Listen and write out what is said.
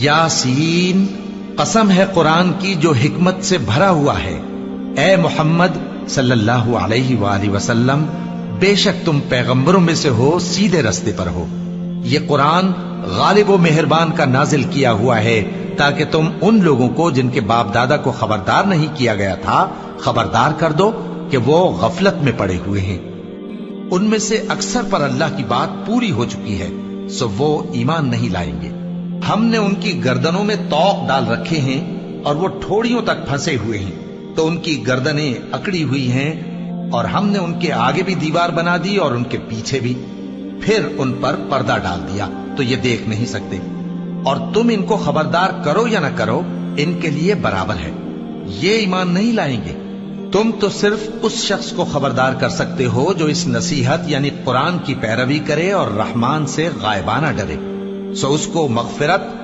यासीन, कसम है कुरान की जो हिकमत से भरा हुआ है। ए मोहम्मद सल्लल्लाहु अलैहि वसल्लम, बेशक तुम पैगंबरों में से हो, सीधे रास्ते पर हो। ये कुरान गालिब व मेहरबान का नाजिल किया हुआ है ताकि तुम उन लोगों को जिनके बाप दादा को खबरदार नहीं किया गया था खबरदार कर दो कि वो गफलत में पड़े हुए हैं। उनमें से अक्सर पर अल्लाह की बात पूरी हो चुकी है, सो वो ईमान नहीं लाएंगे। हमने उनकी गर्दनों में तौक डाल रखे हैं और वो ठोड़ियों तक फंसे हुए हैं, तो उनकी गर्दनें अकड़ी हुई हैं, और हमने उनके आगे भी दीवार बना दी और उनके पीछे भी, फिर उन पर पर्दा डाल दिया तो ये देख नहीं सकते। और तुम इनको खबरदार करो या ना करो, इनके लिए बराबर है, ये ईमान नहीं लाएंगे। तुम तो सिर्फ उस शख्स को खबरदार कर सकते हो जो इस नसीहत यानी कुरान की पैरवी करे और रहमान से गायबाना डरे, सो उसको मगफिरत